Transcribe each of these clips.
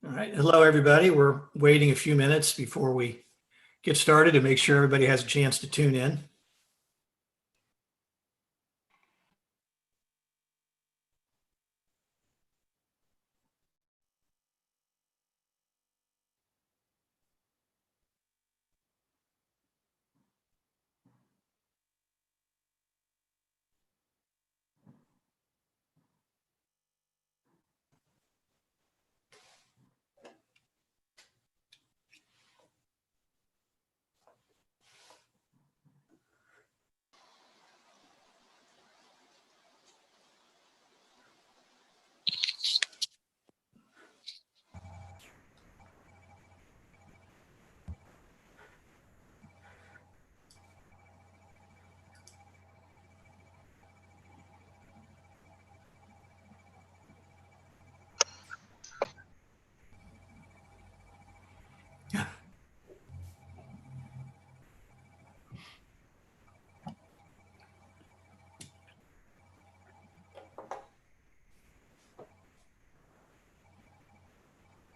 All right. Hello, everybody. We're waiting a few minutes before we get started to make sure everybody has a chance to tune in.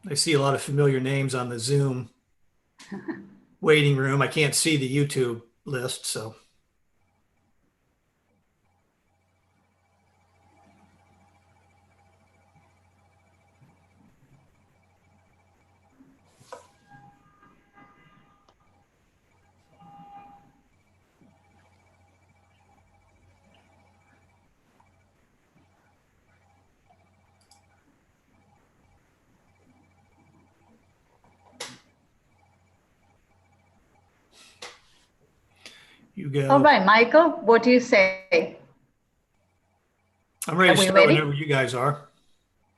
I see a lot of familiar names on the Zoom waiting room. I can't see the YouTube list, so. You go. All right, Michael, what do you say? I'm ready to start whenever you guys are.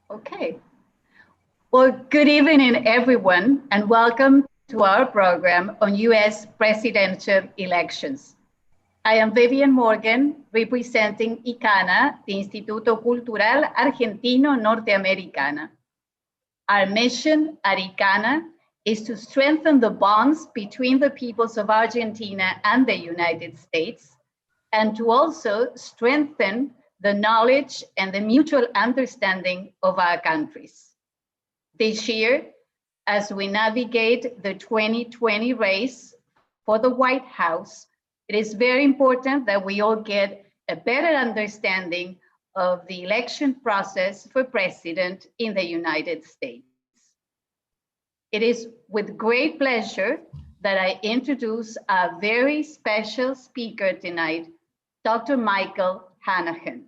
Okay. Well, good evening, everyone, and welcome to our program on U.S. presidential elections. I am Vivian Morgan, representing ICANA, the Instituto Cultural Argentino Norteamericano. Our mission at ICANA is to strengthen the bonds between the peoples of Argentina and the United States, and to also strengthen the knowledge and the mutual understanding of our countries. This year, as we navigate the 2020 race for the White House, it is very important that we all get a better understanding of the election process for president in the United States. It is with great pleasure that I introduce our very special speaker tonight, Dr. Michael Hannahan.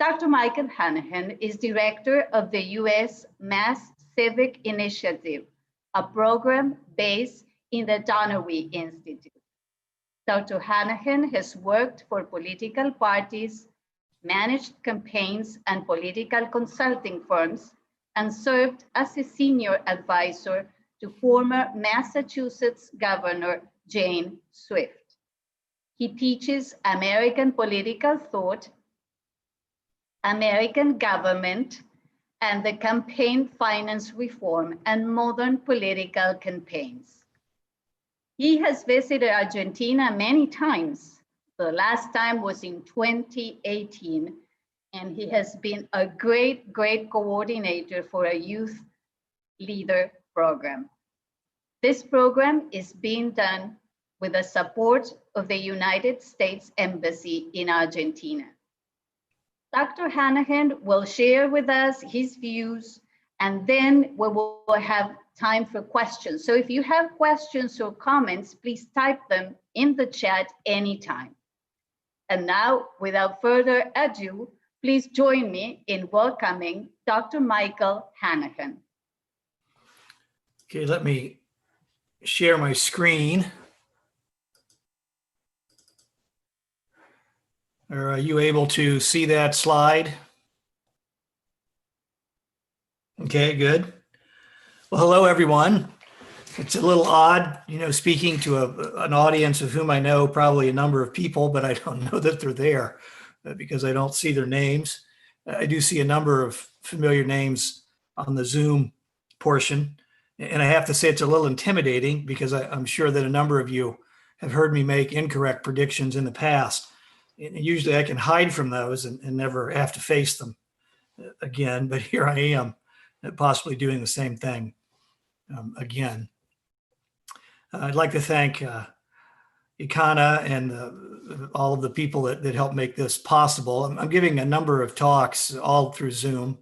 Dr. Michael Hannahan is director of the UMass Civic Initiative, a program based in the Donahue Institute. Dr. Hannahan has worked for political parties, managed campaigns and political consulting firms, and served as a senior advisor to former Massachusetts Governor Jane Swift. He teaches American political thought, American government, and the campaign finance reform and modern political campaigns. He has visited Argentina many times. The last time was in 2018, and he has been a great coordinator for a youth leader program. This program is being done with the support of the United States Embassy in Argentina. Dr. Hannahan will share with us his views, and then we will have time for questions. So if you have questions or comments, please type them in the chat anytime. And now, without further ado, please join me in welcoming Dr. Michael Hannahan. Okay, let me share my screen. Are you able to see that slide? Okay, good. Well, hello, everyone. It's a little odd, speaking to an audience of whom I know probably a number of people, but I don't know that they're there because I don't see their names. I do see a number of familiar names on the Zoom portion. And I have to say it's a little intimidating because I'm sure that a number of you have heard me make incorrect predictions in the past. And usually I can hide from those and never have to face them again, but here I am possibly doing the same thing again. I'd like to thank Ikana and all of the people that helped make this possible. I'm giving a number of talks all through Zoom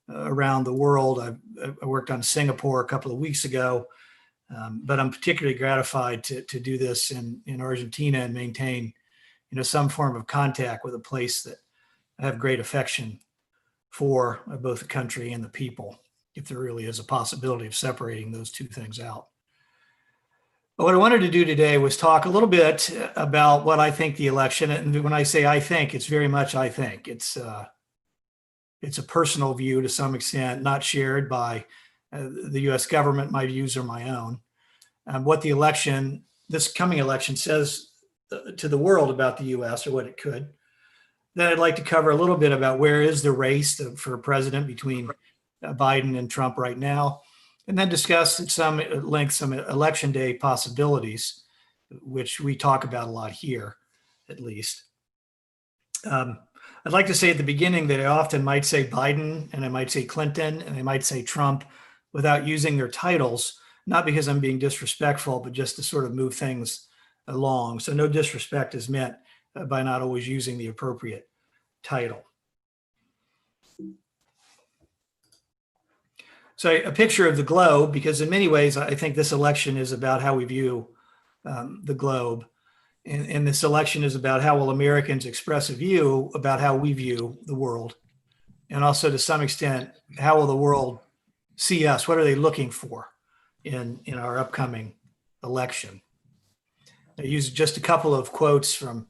around the world. I worked on Singapore a couple of weeks ago, but I'm particularly gratified to do this in Argentina and maintain, some form of contact with a place that I have great affection for, both the country and the people, if there really is a possibility of separating those two things out. But what I wanted to do today was talk a little bit about what I think the election, and when I say I think, it's very much I think. It's a personal view to some extent, not shared by the US government. My views are my own. What the election, this coming election, says to the world about the US, or what it could. Then I'd like to cover a little bit about where is the race for president between Biden and Trump right now, and then discuss at some length some election day possibilities, which we talk about a lot here, at least. I'd like to say at the beginning that I often might say Biden, and I might say Clinton, and I might say Trump without using their titles, not because I'm being disrespectful, but just to sort of move things along. So no disrespect is meant by not always using the appropriate title. So a picture of the globe, because in many ways, I think this election is about how we view the globe. And this election is about how will Americans express a view about how we view the world. And also to some extent, how will the world see us? What are they looking for in our upcoming election? I use just a couple of quotes from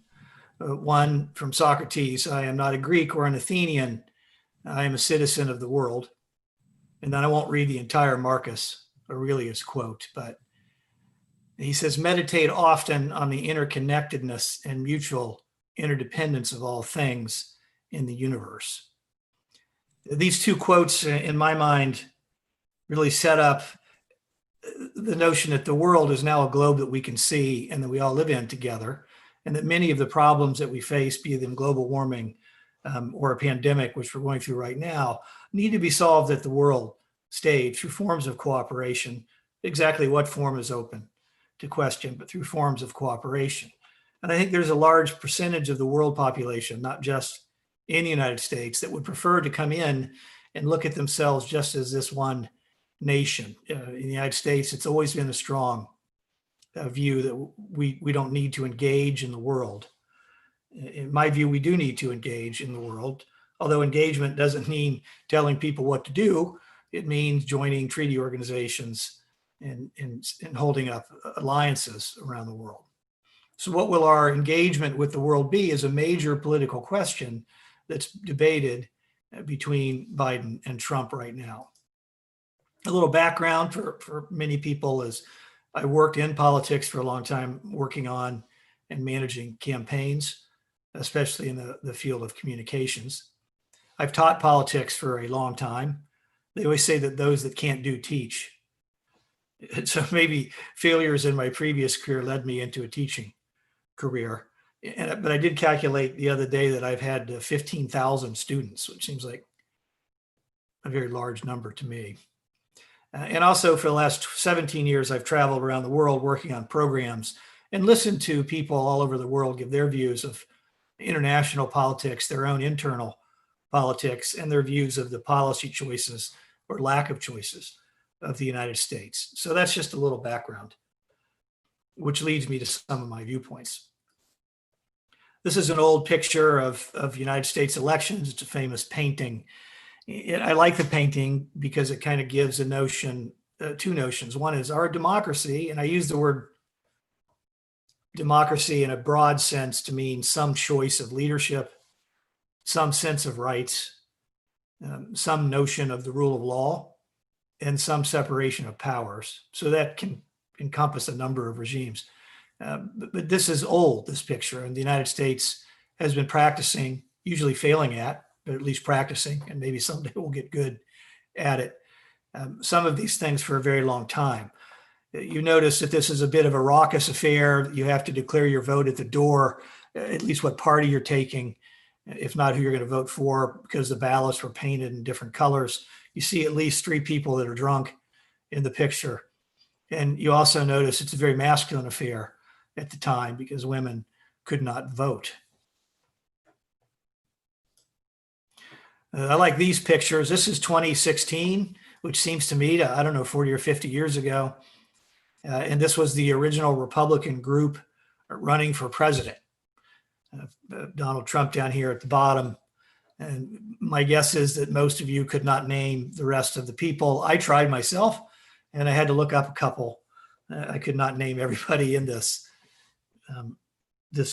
one from Socrates: I am not a Greek or an Athenian. I am a citizen of the world. And then I won't read the entire Marcus Aurelius quote, but he says, meditate often on the interconnectedness and mutual interdependence of all things in the universe. These two quotes, in my mind, really set up the notion that the world is now a globe that we can see and that we all live in together, and that many of the problems that we face, be them global warming or a pandemic, which we're going through right now, need to be solved at the world stage through forms of cooperation. Exactly what form is open to question, but through forms of cooperation. And I think there's a large percentage of the world population, not just in the United States, that would prefer to come in and look at themselves just as this one nation. In the United States, it's always been a strong view that we don't need to engage in the world. In my view, we do need to engage in the world, although engagement doesn't mean telling people what to do. It means joining treaty organizations and holding up alliances around the world. So what will our engagement with the world be is a major political question that's debated between Biden and Trump right now. A little background for many people is I worked in politics for a long time, working on and managing campaigns, especially in the field of communications. I've taught politics for a long time. They always say that those that can't do teach. So maybe failures in my previous career led me into a teaching career. But I did calculate the other day that I've had 15,000 students, which seems like a very large number to me. And also for the last 17 years, I've traveled around the world working on programs and listened to people all over the world give their views of international politics, their own internal politics, and their views of the policy choices or lack of choices of the United States. So that's just a little background, which leads me to some of my viewpoints. This is an old picture of United States elections. It's a famous painting. I like the painting because it kind of gives a notion, two notions. One is our democracy, and I use the word democracy in a broad sense to mean some choice of leadership, some sense of rights, some notion of the rule of law, and some separation of powers. So that can encompass a number of regimes. But this is old, this picture, and the United States has been practicing, usually failing at, but at least practicing, and maybe someday we'll get good at it, some of these things for a very long time. You notice that this is a bit of a raucous affair. You have to declare your vote at the door, at least what party you're taking, if not who you're going to vote for, because the ballots were painted in different colors. you see at least 3 people that are drunk in the picture. And you also notice it's a very masculine affair at the time because women could not vote. I like these pictures. This is 2016, which seems to me to, I don't know, 40 or 50 years ago. And this was the original Republican group running for president. Donald Trump down here at the bottom. And my guess is that most of you could not name the rest of the people. I tried myself, and I had to look up a couple. I could not name everybody in this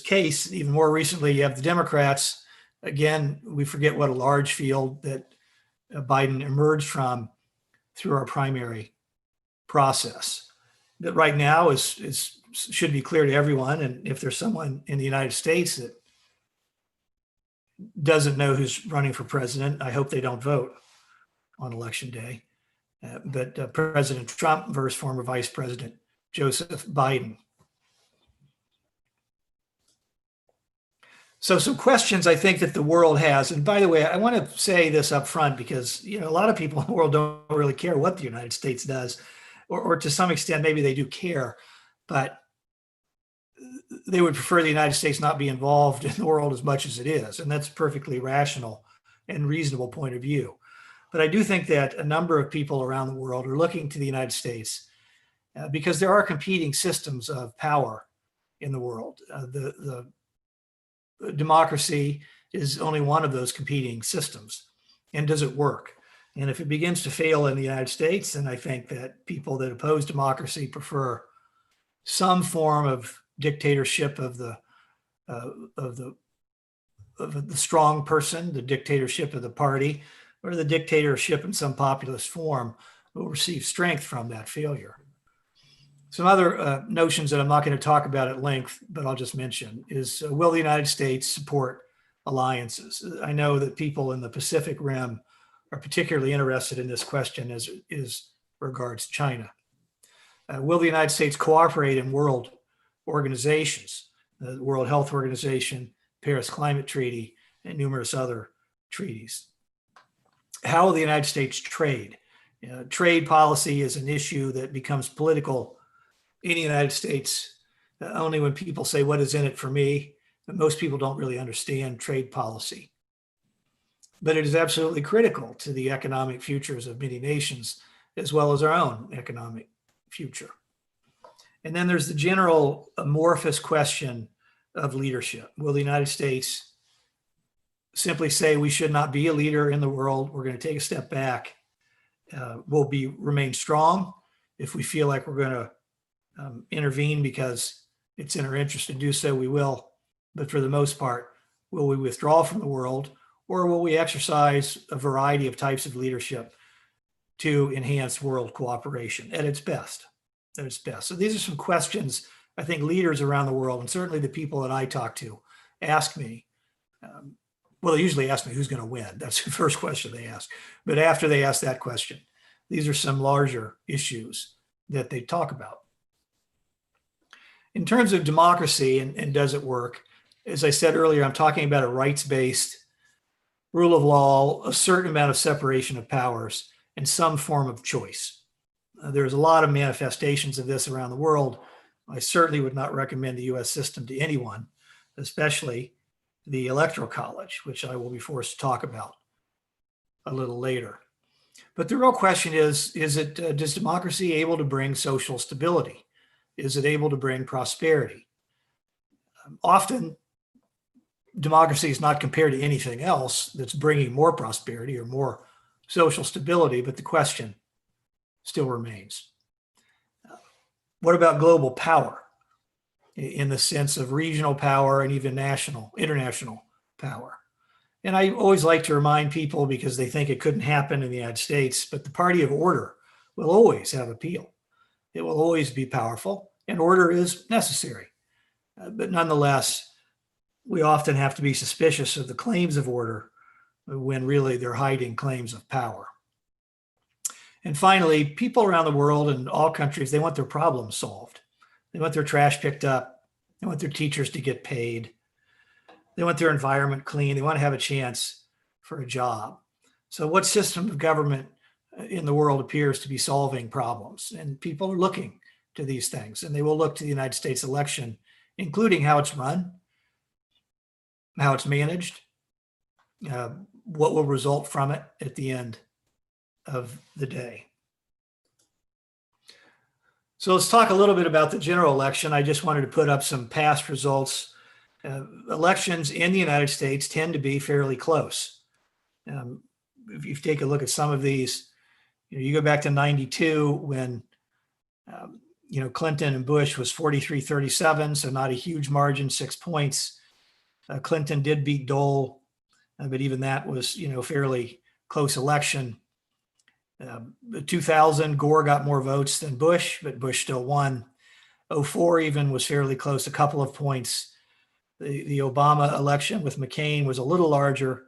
case. Even more recently, you have the Democrats. Again, we forget what a large field that Biden emerged from through our primary process. That right now should be clear to everyone. And if there's someone in the United States that doesn't know who's running for president, I hope they don't vote on election day. But President Trump versus former Vice President Joseph Biden. So some questions I think that the world has, and by the way, I want to say this up front because a lot of people in the world don't really care what the United States does, or to some extent maybe they do care, but they would prefer the United States not be involved in the world as much as it is, and that's a perfectly rational and reasonable point of view. But I do think that a number of people around the world are looking to the United States because there are competing systems of power in the world. The democracy is only one of those competing systems. And does it work? And if it begins to fail in the United States, then I think that people that oppose democracy prefer some form of dictatorship of the strong person, the dictatorship of the party, or the dictatorship in some populist form will receive strength from that failure. Some other notions that I'm not going to talk about at length, but I'll just mention is, will the United States support alliances? I know that people in the Pacific Rim are particularly interested in this question as regards China. Will the United States cooperate in world organizations, the World Health Organization, Paris Climate Treaty, and numerous other treaties? How will the United States trade? Trade policy is an issue that becomes political in the United States only when people say, what is in it for me? But most people don't really understand trade policy. But it is absolutely critical to the economic futures of many nations, as well as our own economic future. And then there's the general amorphous question of leadership. Will the United States simply say we should not be a leader in the world? We're going to take a step back. We'll remain strong. If we feel like we're going to intervene because it's in our interest to do so, we will. But for the most part, will we withdraw from the world, or will we exercise a variety of types of leadership to enhance world cooperation at its best? At its best. So these are some questions I think leaders around the world, and certainly the people that I talk to, ask me. Well, they usually ask me who's going to win. That's the first question they ask. But after they ask that question, these are some larger issues that they talk about. In terms of democracy and does it work, as I said earlier, I'm talking about a rights-based rule of law, a certain amount of separation of powers, and some form of choice. There's a lot of manifestations of this around the world. I certainly would not recommend the US system to anyone, especially the Electoral College, which I will be forced to talk about a little later. But the real question is does democracy able to bring social stability? Is it able to bring prosperity? Often, democracy is not compared to anything else that's bringing more prosperity or more social stability, but the question still remains. What about global power in the sense of regional power and even international power? And I always like to remind people, because they think it couldn't happen in the United States, but the party of order will always have appeal. It will always be powerful, and order is necessary. But nonetheless, we often have to be suspicious of the claims of order when really they're hiding claims of power. And finally, people around the world in all countries, they want their problems solved. They want their trash picked up. They want their teachers to get paid. They want their environment clean. They want to have a chance for a job. So what system of government in the world appears to be solving problems. And people are looking to these things, and they will look to the United States election, including how it's run, how it's managed, what will result from it at the end of the day. So let's talk a little bit about the general election. I just wanted to put up some past results. Elections in the United States tend to be fairly close. If you take a look at some of these, you go back to 92 when Clinton and Bush was 43-37, so not a huge margin, 6 points. Clinton did beat Dole, but even that was, fairly close election. 2000, Gore got more votes than Bush, but Bush still won. 04 even was fairly close, a couple of points. The Obama election with McCain was a little larger,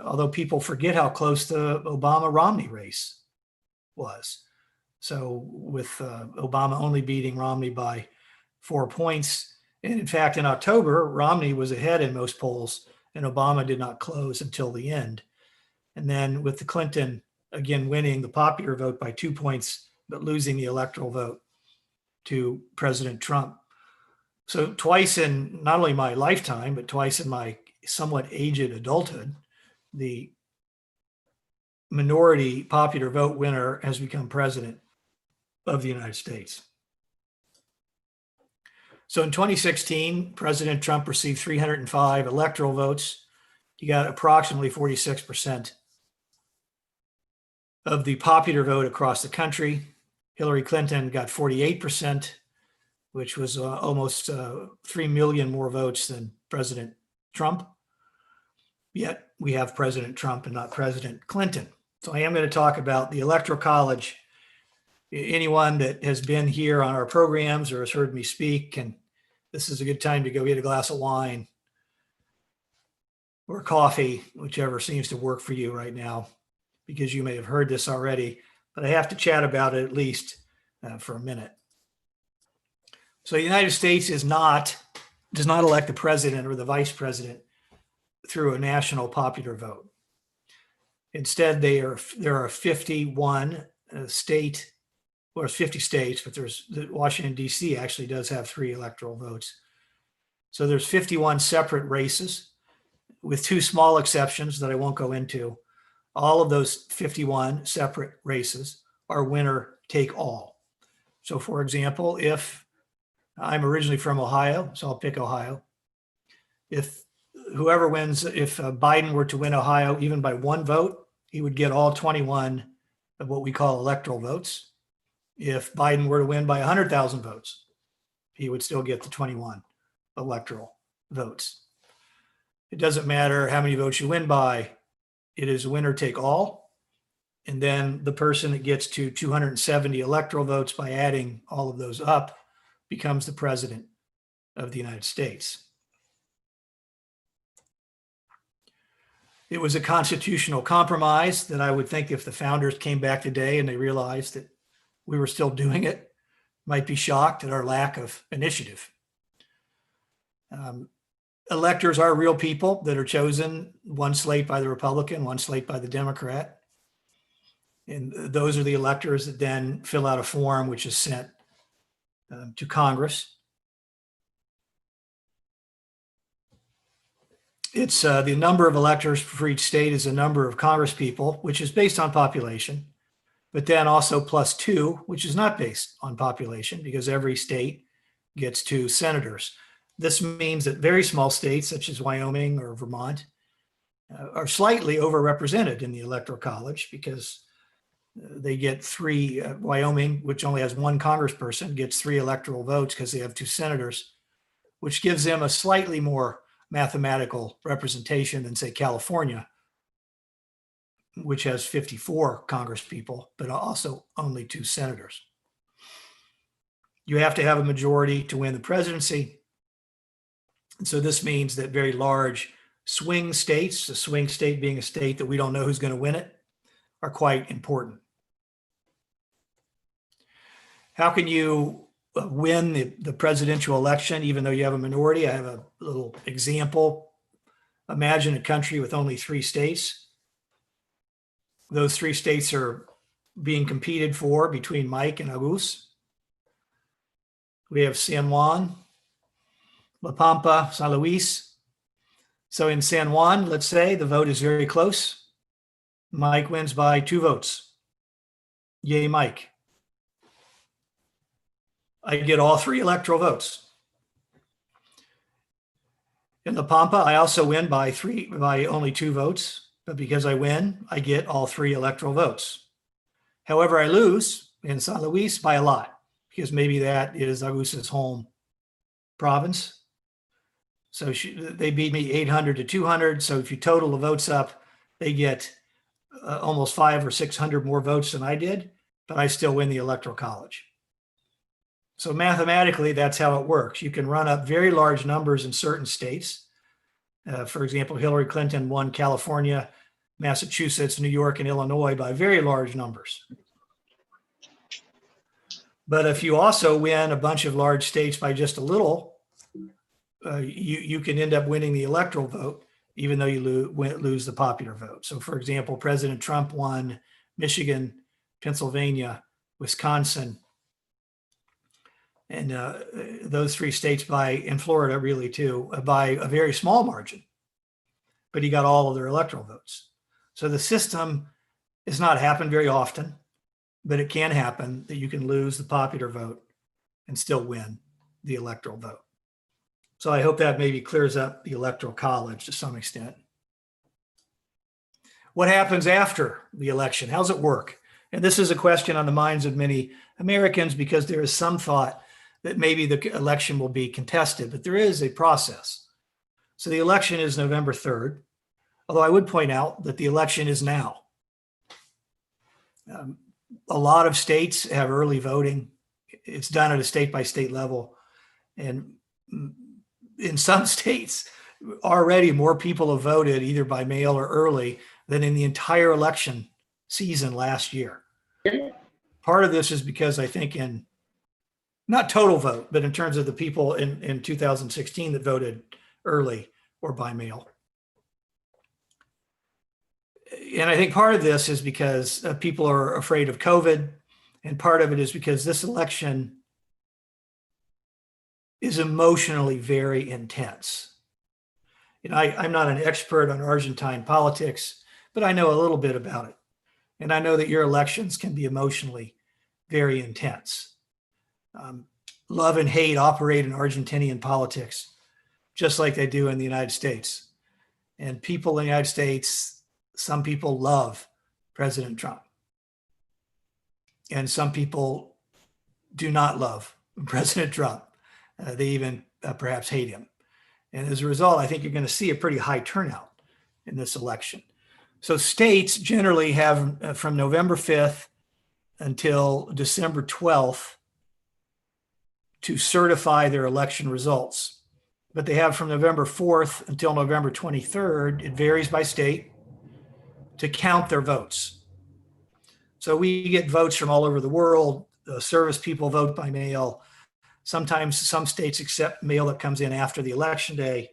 although people forget how close the Obama-Romney race was. So with Obama only beating Romney by 4 points. And in fact, in October, Romney was ahead in most polls, and Obama did not close until the end. And then with the Clinton, again, winning the popular vote by 2 points, but losing the electoral vote to President Trump. So twice in not only my lifetime, but twice in my somewhat aged adulthood, the minority popular vote winner has become president of the United States. So in 2016, President Trump received 305 electoral votes. He got approximately 46% of the popular vote across the country. Hillary Clinton got 48%, which was almost 3 million more votes than President Trump. Yet we have President Trump and not President Clinton. So I am going to talk about the Electoral College. Anyone that has been here on our programs or has heard me speak, and this is a good time to go get a glass of wine or coffee, whichever seems to work for you right now, because you may have heard this already, but I have to chat about it at least for a minute. So the United States does not elect the president or the vice president through a national popular vote. Instead, there are 51 state, well, it's 50 states, but Washington, D.C. actually does have 3 electoral votes. So there's 51 separate races with 2 small exceptions that I won't go into. All of those 51 separate races are winner take all. So for example, if I'm originally from Ohio, so I'll pick Ohio. If whoever wins, if Biden were to win Ohio, even by 1 vote, he would get all 21 of what we call electoral votes. If Biden were to win by 100,000 votes, he would still get the 21 electoral votes. It doesn't matter how many votes you win by, it is winner take all. And then the person that gets to 270 electoral votes by adding all of those up becomes the president of the United States. It was a constitutional compromise that I would think if the founders came back today and they realized that we were still doing it, might be shocked at our lack of initiative. Electors are real people that are chosen, one slate by the Republican, one slate by the Democrat. And those are the electors that then fill out a form which is sent to Congress. It's the number of electors for each state is the number of Congress people, which is based on population, but then also +2, which is not based on population because every state gets 2 senators. This means that very small states such as Wyoming or Vermont are slightly overrepresented in the Electoral College because they get 3, Wyoming, which only has 1 congressperson, gets 3 electoral votes because they have 2 senators, which gives them a slightly more mathematical representation than, say, California, which has 54 Congress people, but also only 2 senators. You have to have a majority to win the presidency. And so this means that very large swing states, a swing state being a state that we don't know who's going to win it, are quite important. How can you win the presidential election even though you have a minority? I have a little example. Imagine a country with only 3 states. Those 3 states are being competed for between Mike and Agus. We have San Juan, La Pampa, San Luis. So in San Juan, let's say the vote is very close. Mike wins by 2 votes. Yay, Mike. I get all 3 electoral votes. In La Pampa, I also win by only 2 votes, but because I win, I get all 3 electoral votes. However, I lose in San Luis by a lot, because maybe that is Agus's home province. So they beat me 800 to 200. So if you total the votes up, they get almost 500 or 600 more votes than I did, but I still win the Electoral College. So mathematically, that's how it works. You can run up very large numbers in certain states. For example, Hillary Clinton won California, Massachusetts, New York, and Illinois by very large numbers. But if you also win a bunch of large states by just a little, you can end up winning the electoral vote, even though you lose the popular vote. So for example, President Trump won Michigan, Pennsylvania, Wisconsin, and those 3 states in Florida really too, by a very small margin, but he got all of their electoral votes. So the system has not happened very often, but it can happen that you can lose the popular vote and still win the electoral vote. So I hope that maybe clears up the Electoral College to some extent. What happens after the election? How's it work? And this is a question on the minds of many Americans because there is some thought that maybe the election will be contested, but there is a process. So the election is November 3rd, although I would point out that the election is now. A lot of states have early voting. It's done at a state-by-state level. And in some states, already more people have voted either by mail or early than in the entire election season last year. Part of this is because I think not total vote, but in terms of the people in 2016 that voted early or by mail. And I think part of this is because people are afraid of COVID, and part of it is because this election is emotionally very intense. You know, I'm not an expert on Argentine politics, but I know a little bit about it. And I know that your elections can be emotionally very intense. Love and hate operate in Argentinian politics, just like they do in the United States. And people in the United States, some people love President Trump. And some people do not love President Trump. They even perhaps hate him. And as a result, I think you're going to see a pretty high turnout in this election. So states generally have from November 5th until December 12th to certify their election results. But they have from November 4th until November 23rd, it varies by state, to count their votes. So we get votes from all over the world. Service people vote by mail. Sometimes some states accept mail that comes in after the election day.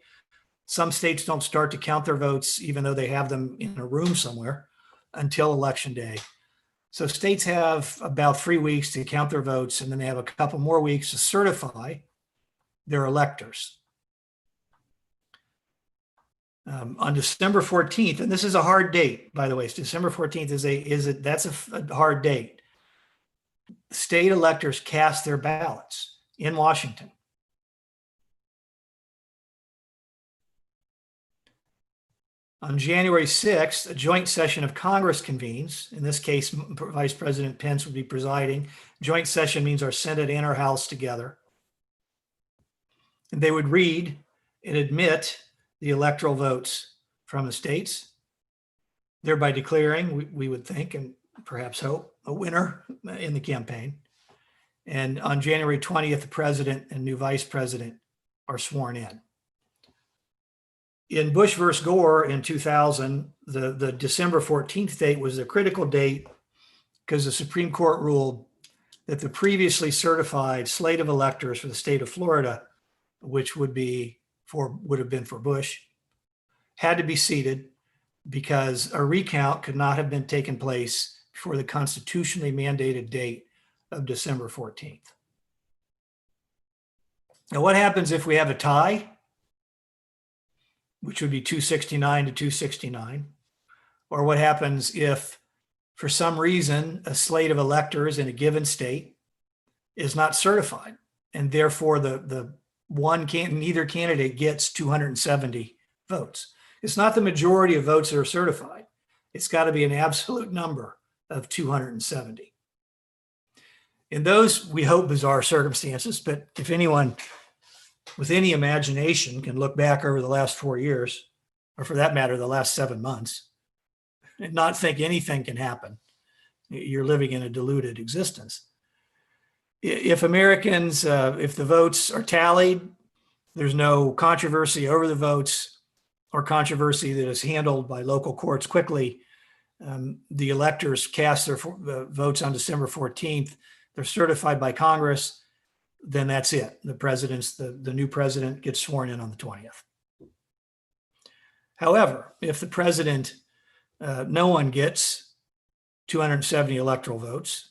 Some states don't start to count their votes, even though they have them in a room somewhere, until election day. So states have about 3 weeks to count their votes, and then they have a couple more weeks to certify their electors. On December 14th, and this is a hard date, by the way, December 14th that's a hard date. State electors cast their ballots in Washington. On January 6th, a joint session of Congress convenes. In this case, Vice President Pence would be presiding. Joint session means our Senate and our House together. And they would read and admit the electoral votes from the states, thereby declaring, we would think, and perhaps hope, a winner in the campaign. And on January 20th, the president and new vice president are sworn in. In Bush versus Gore in 2000, the December 14th date was a critical date because the Supreme Court ruled that the previously certified slate of electors for the state of Florida, which would have been for Bush, had to be seated because a recount could not have been taken place before the constitutionally mandated date of December 14th. Now, what happens if we have a tie, which would be 269 to 269? Or what happens if, for some reason, a slate of electors in a given state is not certified, and therefore neither candidate gets 270 votes? It's not the majority of votes that are certified. It's got to be an absolute number of 270. In those, we hope, bizarre circumstances, but if anyone with any imagination can look back over the last 4 years, or for that matter, the last 7 months, and not think anything can happen, you're living in a deluded existence. If Americans, if the votes are tallied, there's no controversy over the votes or controversy that is handled by local courts quickly, the electors cast their votes on December 14th, they're certified by Congress, then that's it. The new president gets sworn in on the 20th. However, if the president, no one gets 270 electoral votes,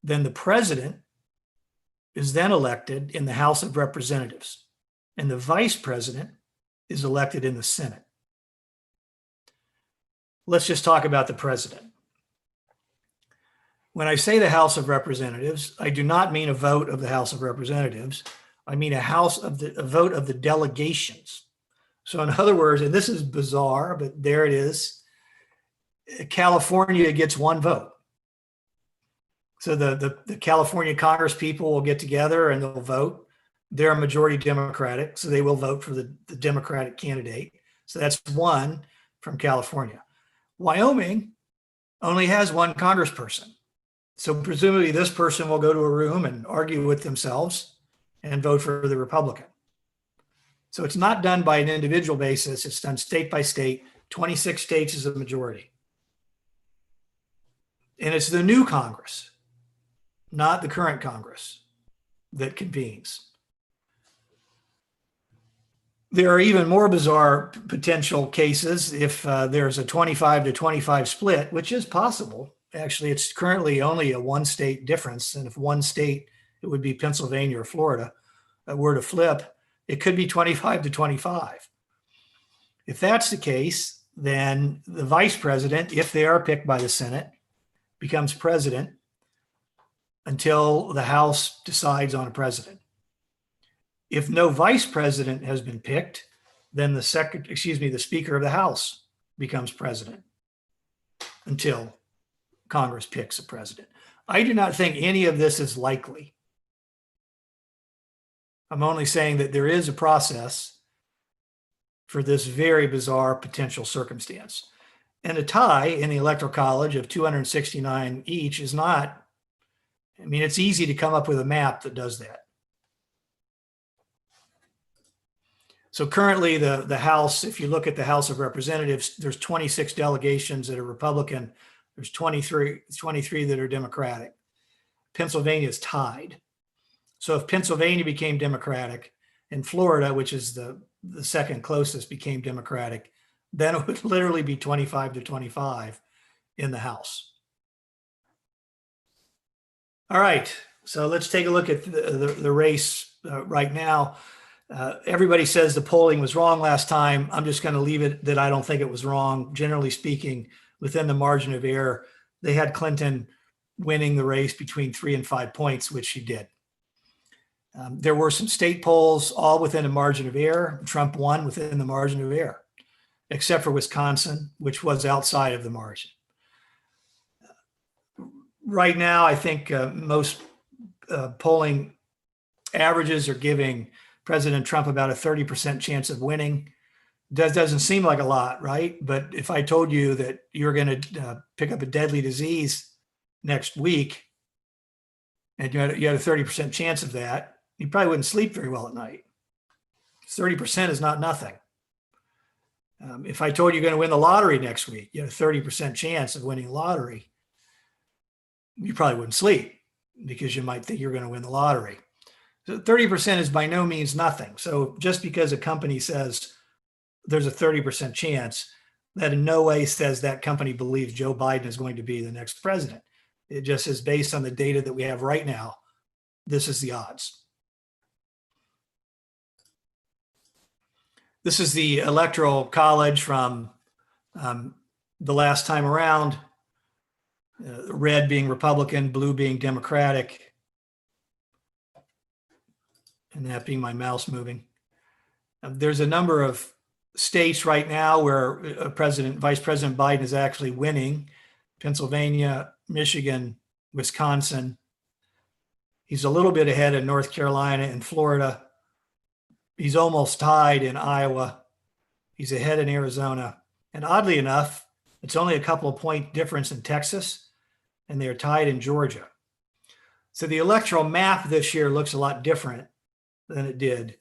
then the president is then elected in the House of Representatives, and the vice president is elected in the Senate. Let's just talk about the president. When I say the House of Representatives, I do not mean a vote of the House of Representatives. I mean a vote of the delegations. So in other words, and this is bizarre, but there it is, California gets one vote. So the California Congress people will get together and they'll vote. They're a majority Democratic, so they will vote for the Democratic candidate. So that's one from California. Wyoming only has one congressperson. So presumably this person will go to a room and argue with themselves and vote for the Republican. So it's not done by an individual basis. It's done state by state. 26 states is a majority. And it's the new Congress, not the current Congress, that convenes. There are even more bizarre potential cases if there's a 25 to 25 split, which is possible. Actually, it's currently only a one state difference. And if one state, it would be Pennsylvania or Florida, were to flip, it could be 25 to 25. If that's the case, then the vice president, if they are picked by the Senate, becomes president until the House decides on a president. If no vice president has been picked, then the Speaker of the House becomes president until Congress picks a president. I do not think any of this is likely. I'm only saying that there is a process for this very bizarre potential circumstance. And a tie in the Electoral College of 269 each is not, I mean, it's easy to come up with a map that does that. So currently the House, if you look at the House of Representatives, there's 26 delegations that are Republican. There's 23 that are Democratic. Pennsylvania is tied. So if Pennsylvania became Democratic and Florida, which is the second closest, became Democratic, then it would literally be 25 to 25 in the House. All right, so let's take a look at the race right now. Everybody says the polling was wrong last time. I'm just going to leave it that I don't think it was wrong. Generally speaking, within the margin of error, they had Clinton winning the race between 3 and 5 points, which she did. There were some state polls all within a margin of error. Trump won within the margin of error, except for Wisconsin, which was outside of the margin. Right now, I think most polling averages are giving President Trump about a 30% chance of winning. Doesn't seem like a lot, right? But if I told you that you're going to pick up a deadly disease next week and you had a 30% chance of that, you probably wouldn't sleep very well at night. 30% is not nothing. If I told you you're going to win the lottery next week, you had a 30% chance of winning the lottery, you probably wouldn't sleep because you might think you're going to win the lottery. So 30% is by no means nothing. So just because a company says there's a 30% chance That in no way says that company believes Joe Biden is going to be the next president. It just is based on the data that we have right now. This is the odds. This is the Electoral College from the last time around. Red being Republican, blue being Democratic, and that being my mouse moving. There's a number of states right now where Vice President Biden is actually winning: Pennsylvania, Michigan, Wisconsin. He's a little bit ahead in North Carolina and Florida. He's almost tied in Iowa. He's ahead in Arizona. And oddly enough, it's only a couple of point difference in Texas, and they're tied in Georgia. So the electoral map this year looks a lot different than it did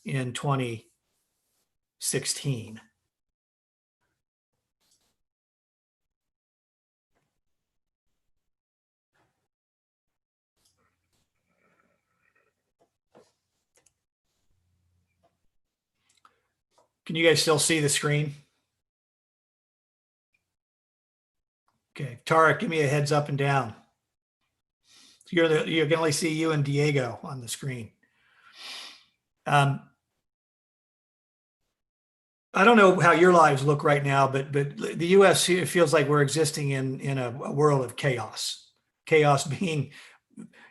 in 2016. Can you guys still see the screen? Okay, Tarek, give me a heads up and down. You can only see you and Diego on the screen. I don't know how your lives look right now, but the U.S. feels like we're existing in a world of chaos. Chaos being,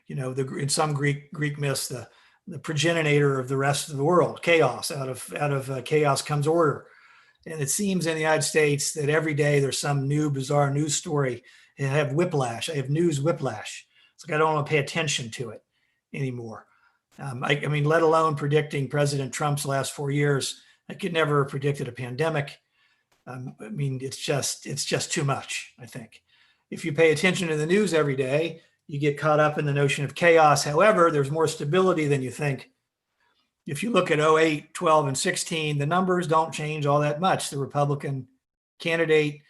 in some Greek myths, the progenitor of the rest of the world. Chaos. Out of chaos comes order. And it seems in the United States that every day there's some new bizarre news story. I have whiplash. I have news whiplash. It's like I don't want to pay attention to it anymore. I mean, let alone predicting President Trump's last 4 years. I could never have predicted a pandemic. I mean, it's just too much, I think. If you pay attention to the news every day, you get caught up in the notion of chaos. However, there's more stability than you think. If you look at 08, 12, and 16, the numbers don't change all that much. The Republican candidate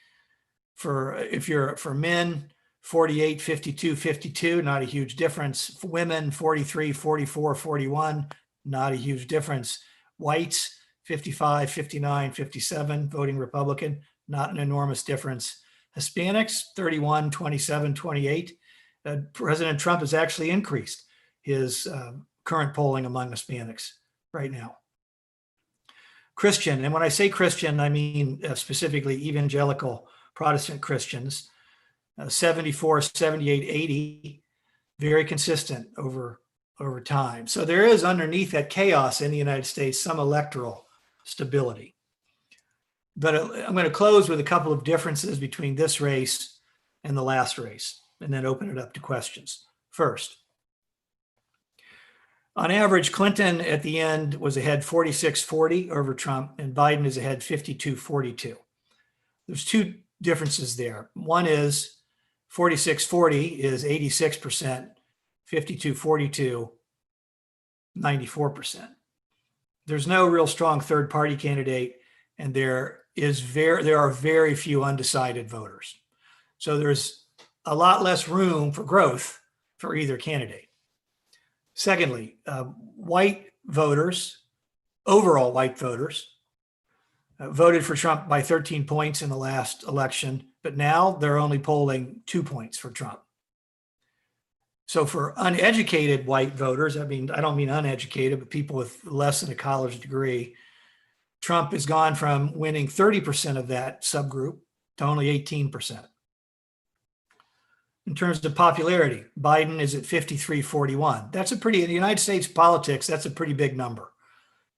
for men, 48, 52, 52, not a huge difference. For women, 43, 44, 41, not a huge difference. Whites, 55, 59, 57, voting Republican, not an enormous difference. Hispanics, 31, 27, 28. President Trump has actually increased his current polling among Hispanics right now. Christian, and when I say Christian, I mean specifically evangelical Protestant Christians, 74, 78, 80, very consistent over time. So there is underneath that chaos in the United States some electoral stability. But I'm going to close with a couple of differences between this race and the last race, and then open it up to questions. First, on average, Clinton at the end was ahead 46-40 over Trump, and Biden is ahead 52-42. There's two differences there. One is 46-40 is 86%, 52-42, 94%. There's no real strong third party candidate, and there are very few undecided voters. So there's a lot less room for growth for either candidate. Secondly, white voters, overall white voters, voted for Trump by 13 points in the last election, but now they're only polling 2 points for Trump. So for uneducated white voters, I don't mean uneducated, but people with less than a college degree, Trump has gone from winning 30% of that subgroup to only 18%. In terms of popularity, Biden is at 53-41. That's in the United States politics, that's a pretty big number.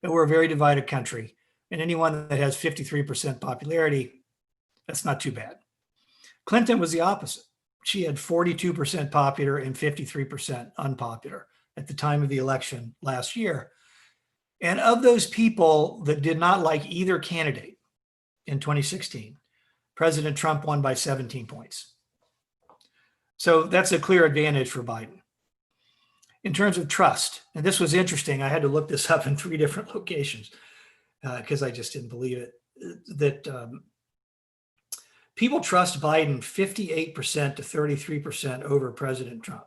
But we're a very divided country. And anyone that has 53% popularity, that's not too bad. Clinton was the opposite. She had 42% popular and 53% unpopular at the time of the election last year. And of those people that did not like either candidate in 2016, President Trump won by 17 points. So that's a clear advantage for Biden. In terms of trust, and this was interesting, I had to look this up in 3 different locations because I just didn't believe it, that people trust Biden 58% to 33% over President Trump.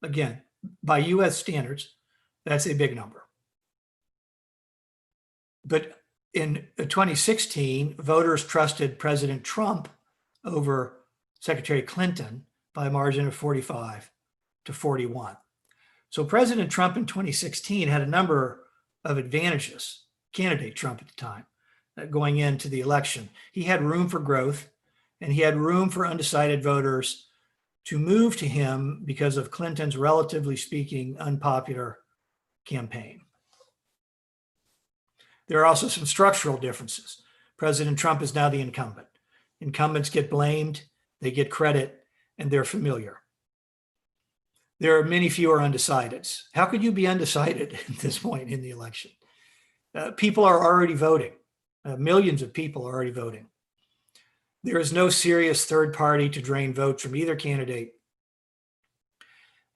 Again, by US standards, that's a big number. But in 2016, voters trusted President Trump over Secretary Clinton by a margin of 45 to 41. So President Trump in 2016 had a number of advantages, candidate Trump at the time, going into the election. He had room for growth, and he had room for undecided voters to move to him because of Clinton's, relatively speaking, unpopular campaign. There are also some structural differences. President Trump is now the incumbent. Incumbents get blamed, they get credit, and they're familiar. There are many fewer undecideds. How could you be undecided at this point in the election? People are already voting. Millions of people are already voting. There is no serious third party to drain votes from either candidate.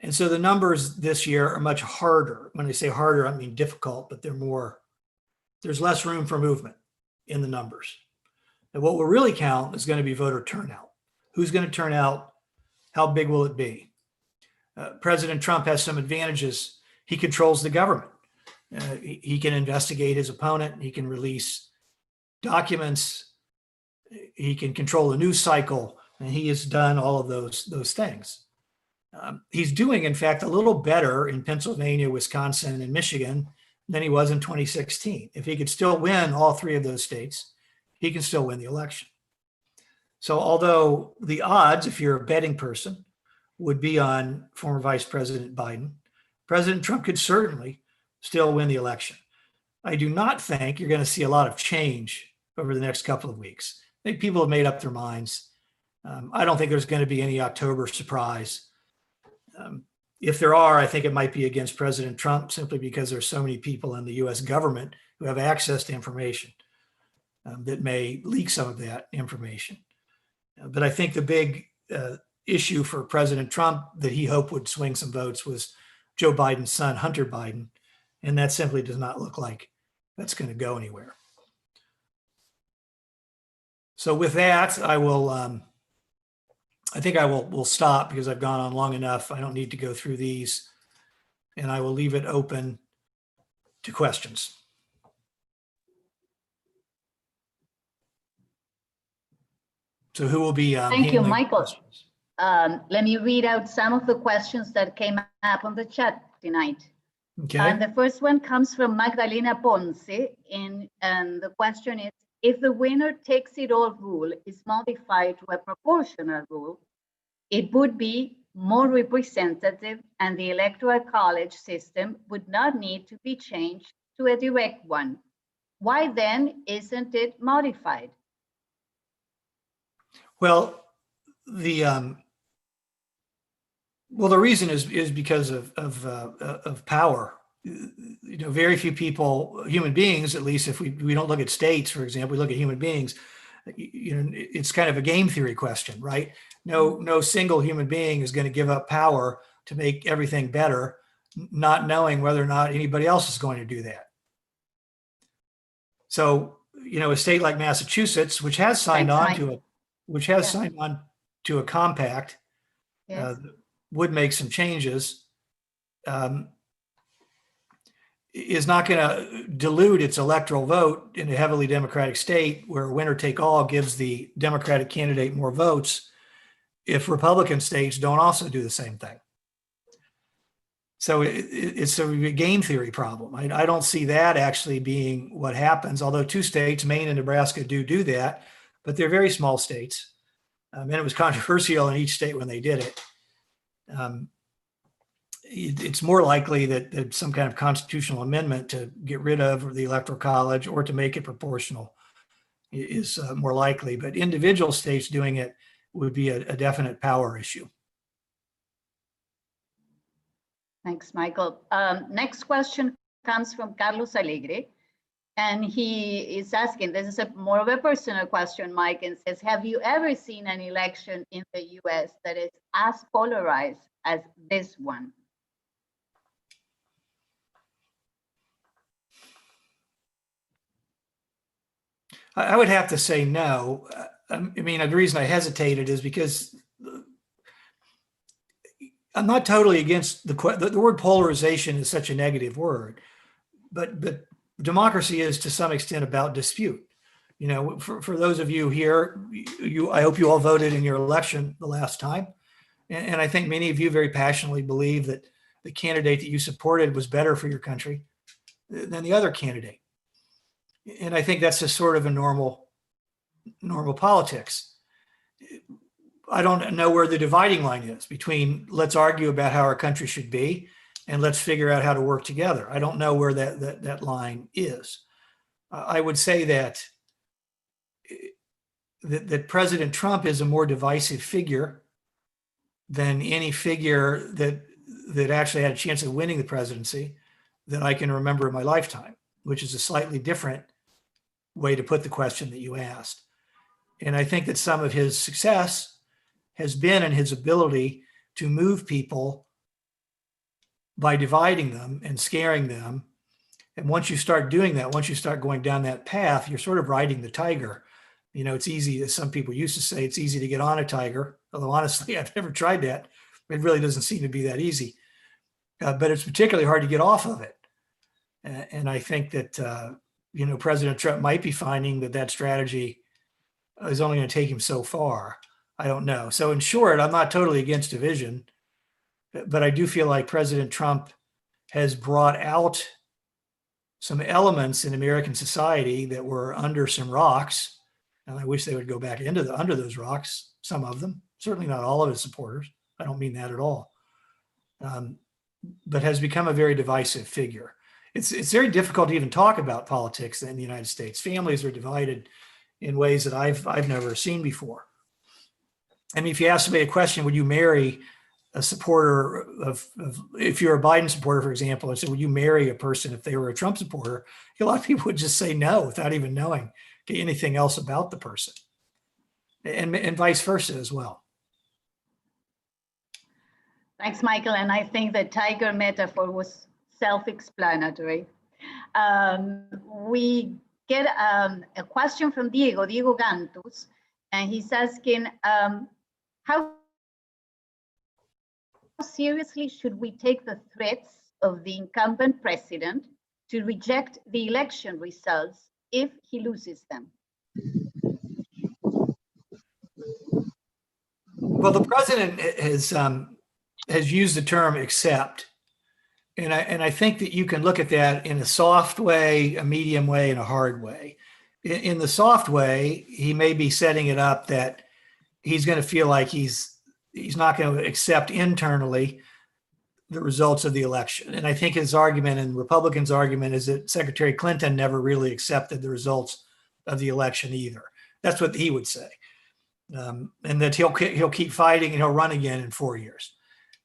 And so the numbers this year are much harder. When I say harder, I mean difficult, but there's less room for movement in the numbers. And what will really count is going to be voter turnout. Who's going to turn out? How big will it be? President Trump has some advantages. He controls the government. He can investigate his opponent. He can release documents. He can control the news cycle, and he has done all of those things. He's doing, in fact, a little better in Pennsylvania, Wisconsin, and Michigan than he was in 2016. If he could still win all three of those states, he can still win the election. So although the odds, if you're a betting person, would be on former Vice President Biden, President Trump could certainly still win the election. I do not think you're going to see a lot of change over the next couple of weeks. I think people have made up their minds. I don't think there's going to be any October surprise. If there are, I think it might be against President Trump, simply because there's so many people in the US government who have access to information that may leak some of that information. But I think the big issue for President Trump that he hoped would swing some votes was Joe Biden's son, Hunter Biden. And that simply does not look like that's going to go anywhere. So with that, I think I will stop because I've gone on long enough. I don't need to go through these, and I will leave it open to questions. So who will be Thank you, Michael. questions? Let me read out some of the questions that came up on the chat tonight. Okay. And the first one comes from Magdalena Ponce, and the question is, if the winner takes it all rule is modified to a proportional rule, it would be more representative and the Electoral College system would not need to be changed to a direct one. Why then isn't it modified? Well, the reason is because of power. You know, very few people, human beings, at least if we don't look at states, for example, we look at human beings. You know, it's kind of a game theory question, right? No single human being is going to give up power to make everything better, not knowing whether or not anybody else is going to do that. So, you know, a state like Massachusetts, which has signed on to a compact, would make some changes, is not going to dilute its electoral vote in a heavily Democratic state where winner take all gives the Democratic candidate more votes if Republican states don't also do the same thing. So it's a game theory problem. I don't see that actually being what happens, although two states, Maine and Nebraska, do that, but they're very small states. And it was controversial in each state when they did it. It's more likely that some kind of constitutional amendment to get rid of the Electoral College or to make it proportional is more likely. But individual states doing it would be a definite power issue. Thanks, Michael. Next question comes from Carlos Alegre. And he is asking, this is more of a personal question, Mike, and says, have you ever seen an election in the US that is as polarized as this one? I would have to say no. I mean, the reason I hesitated is because I'm not totally against the word polarization is such a negative word, but democracy is to some extent about dispute. You know, for those of you here, I hope you all voted in your election the last time. And I think many of you very passionately believe that the candidate that you supported was better for your country than the other candidate. And I think that's just sort of a normal politics. I don't know where the dividing line is between let's argue about how our country should be and let's figure out how to work together. I don't know where that line is. I would say that President Trump is a more divisive figure than any figure that actually had a chance of winning the presidency that I can remember in my lifetime, which is a slightly different way to put the question that you asked. And I think that some of his success has been in his ability to move people by dividing them and scaring them. And once you start doing that, once you start going down that path, you're sort of riding the tiger. You know, it's easy, as some people used to say, it's easy to get on a tiger. Although honestly, I've never tried that. It really doesn't seem to be that easy. But it's particularly hard to get off of it. And I think that, you know, President Trump might be finding that strategy is only going to take him so far. I don't know. So in short, I'm not totally against division, but I do feel like President Trump has brought out some elements in American society that were under some rocks. And I wish they would go back under those rocks, some of them, certainly not all of his supporters. I don't mean that at all. But has become a very divisive figure. It's very difficult to even talk about politics in the United States. Families are divided in ways that I've never seen before. I mean, if you ask me a question, would you marry a supporter of if you're a Biden supporter, for example, and said, would you marry a person if they were a Trump supporter? A lot of people would just say no without even knowing anything else about the person, and vice versa as well. Thanks, Michael. And I think the tiger metaphor was self-explanatory. We get a question from Diego Gantus, and he's asking, how seriously should we take the threats of the incumbent president to reject the election results if he loses them? Well, the president has used the term accept. And I think that you can look at that in a soft way, a medium way, and a hard way. In the soft way, he may be setting it up that he's going to feel like he's not going to accept internally the results of the election. And I think his argument and Republicans' argument is that Secretary Clinton never really accepted the results of the election either. That's what he would say. And that he'll keep fighting and he'll run again in 4 years.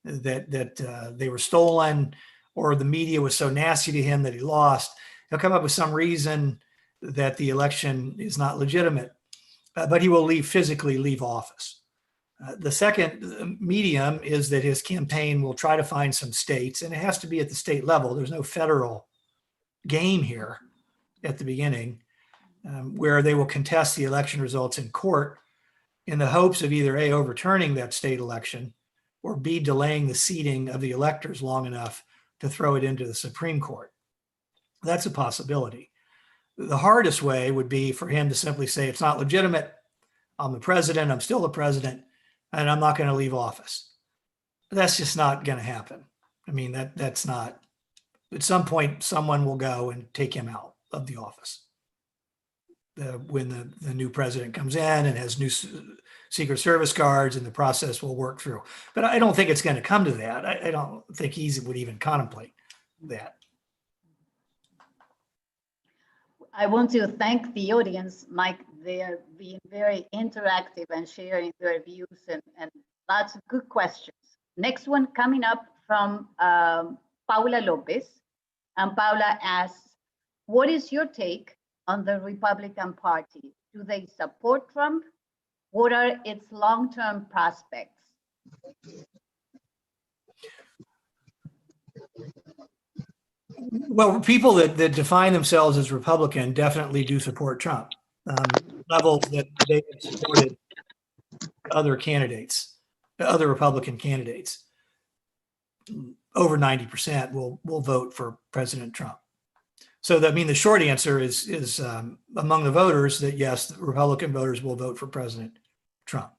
That they were stolen, or the media was so nasty to him that he lost. He'll come up with some reason that the election is not legitimate, but he will physically leave office. The second medium is that his campaign will try to find some states, and it has to be at the state level. There's no federal game here at the beginning, where they will contest the election results in court in the hopes of either A, overturning that state election, or B, delaying the seating of the electors long enough to throw it into the Supreme Court. That's a possibility. The hardest way would be for him to simply say, it's not legitimate. I'm the president. I'm still the president, and I'm not going to leave office. That's just not going to happen. I mean, that's not, at some point, someone will go and take him out of the office. When the new president comes in and has new Secret Service guards, and the process will work through. But I don't think it's going to come to that. I don't think he would even contemplate that. I want to thank the audience, Mike. They are being very interactive and sharing their views and lots of good questions. Next one coming up from Paula Lopez. And Paula asks, what is your take on the Republican Party? Do they support Trump? What are its long-term prospects? Well, people that define themselves as Republican definitely do support Trump. Levels that they have supported other candidates, other Republican candidates. Over 90% will vote for President Trump. So that, I mean, the short answer is among the voters that yes, the Republican voters will vote for President Trump.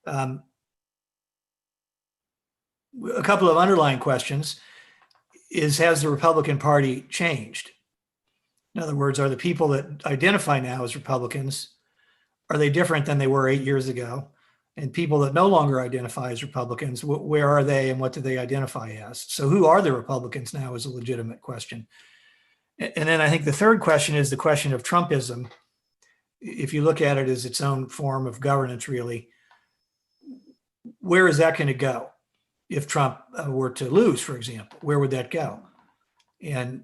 A couple of underlying questions is, has the Republican Party changed? In other words, are the people that identify now as Republicans, are they different than they were 8 years ago? And people that no longer identify as Republicans, where are they and what do they identify as? So who are the Republicans now is a legitimate question. And then I think the third question is the question of Trumpism. If you look at it as its own form of governance, really, where is that going to go? If Trump were to lose, for example, where would that go? And,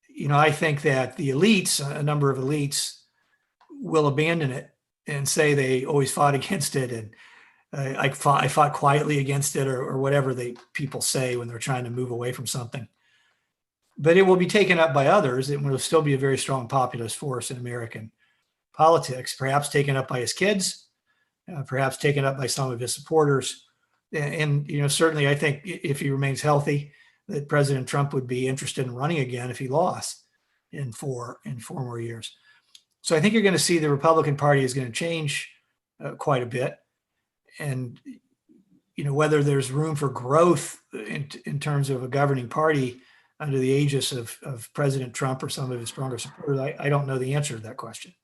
you know, I think that the elites, a number of elites, will abandon it and say they always fought against it. And I fought quietly against it, or whatever people say when they're trying to move away from something. But it will be taken up by others. It will still be a very strong populist force in American politics, perhaps taken up by his kids, perhaps taken up by some of his supporters. And, you know, certainly I think if he remains healthy, that President Trump would be interested in running again if he lost in four more years. So I think you're going to see the Republican Party is going to change quite a bit. And, you know, whether there's room for growth in terms of a governing party under the aegis of President Trump or some of his stronger supporters, I don't know the answer to that question.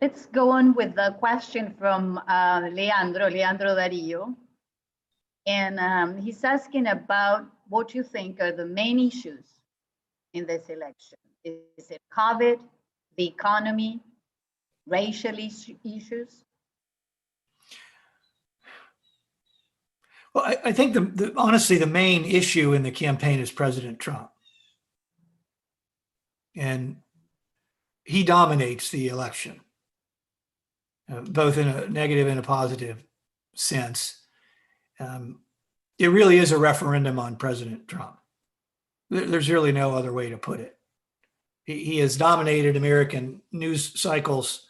Let's go on with the question from Leandro Darillo. And he's asking about what you think are the main issues in this election. Is it COVID, the economy, racial issues? Well, I think honestly, the main issue in the campaign is President Trump. And he dominates the election, both in a negative and a positive sense. It really is a referendum on President Trump. There's really no other way to put it. He has dominated American news cycles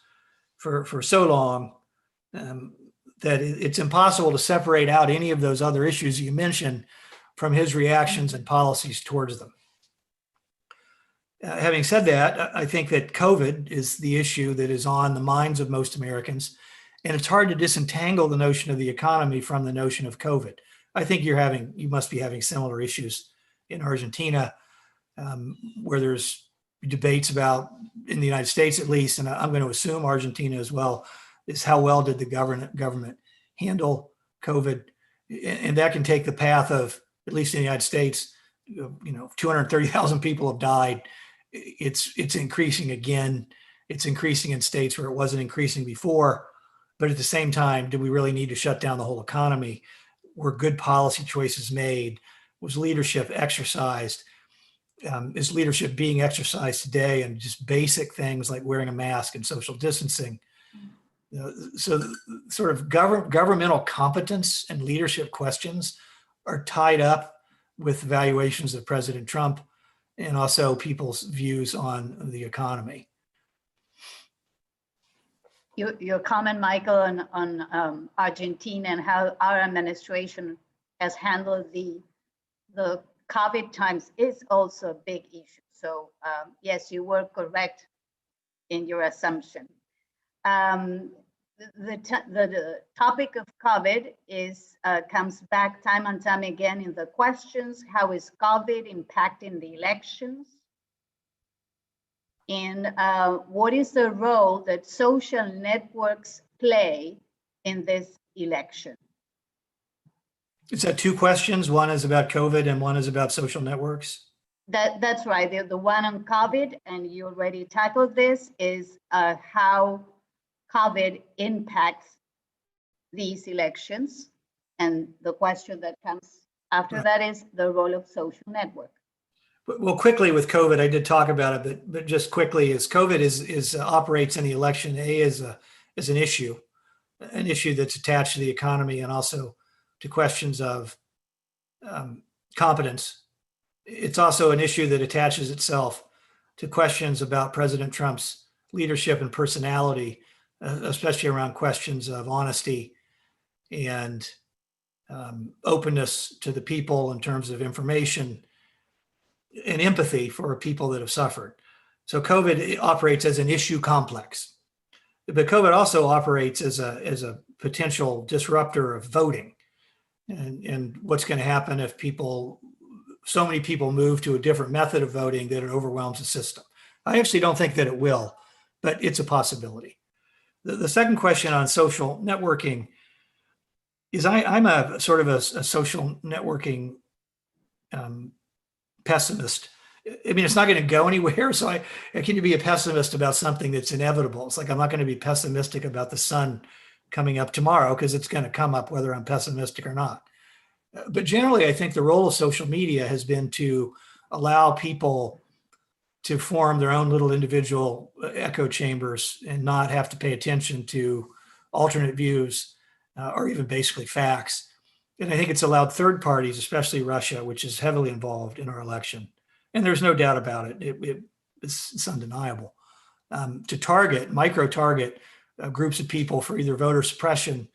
for so long that it's impossible to separate out any of those other issues you mentioned from his reactions and policies towards them. Having said that, I think that COVID is the issue that is on the minds of most Americans, and it's hard to disentangle the notion of the economy from the notion of COVID. I think you must be having similar issues in Argentina, where there's debates about, in the United States at least, and I'm going to assume Argentina as well, is how well did the government handle COVID? And that can take the path of, at least in the United States, 230,000 people have died. It's increasing again. It's increasing in states where it wasn't increasing before. But at the same time, do we really need to shut down the whole economy? Were good policy choices made? Was leadership exercised? Is leadership being exercised today? And just basic things like wearing a mask and social distancing. So sort of governmental competence and leadership questions are tied up with evaluations of President Trump and also people's views on the economy. Your comment, Michael, on Argentina and how our administration has handled the COVID times is also a big issue. So yes, you were correct in your assumption. The topic of COVID comes back time and time again in the questions. How is COVID impacting the elections? And what is the role that social networks play in this election? Is that two questions? One is about COVID and one is about social networks? That's right. The one on COVID, and you already tackled this, is how COVID impacts these elections. And the question that comes after that is the role of social network. Well, quickly with COVID, I did talk about it, but just quickly, as COVID operates in the election, as an issue that's attached to the economy and also to questions of competence. It's also an issue that attaches itself to questions about President Trump's leadership and personality, especially around questions of honesty and openness to the people in terms of information and empathy for people that have suffered. So COVID operates as an issue complex, but COVID also operates as a potential disruptor of voting, and what's going to happen if so many people move to a different method of voting that it overwhelms the system. I actually don't think that it will, but it's a possibility. The second question on social networking is I'm a sort of a social networking pessimist. I mean, it's not going to go anywhere. So I can be a pessimist about something that's inevitable. It's like I'm not going to be pessimistic about the sun coming up tomorrow because it's going to come up whether I'm pessimistic or not. But generally, I think the role of social media has been to allow people to form their own little individual echo chambers and not have to pay attention to alternate views or even basically facts. And I think it's allowed third parties, especially Russia, which is heavily involved in our election, and there's no doubt about it, it's undeniable, to micro-target groups of people for either voter suppression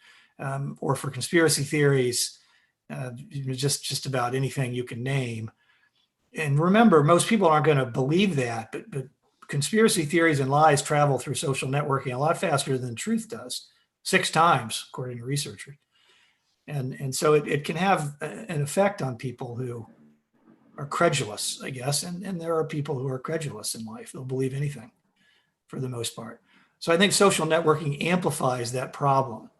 or for conspiracy theories, just about anything you can name. And remember, most people aren't going to believe that, but conspiracy theories and lies travel through social networking a lot faster than truth does, 6 times, according to researchers. And so it can have an effect on people who are credulous, I guess. And there are people who are credulous in life. They'll believe anything for the most part. So I think social networking amplifies that problem.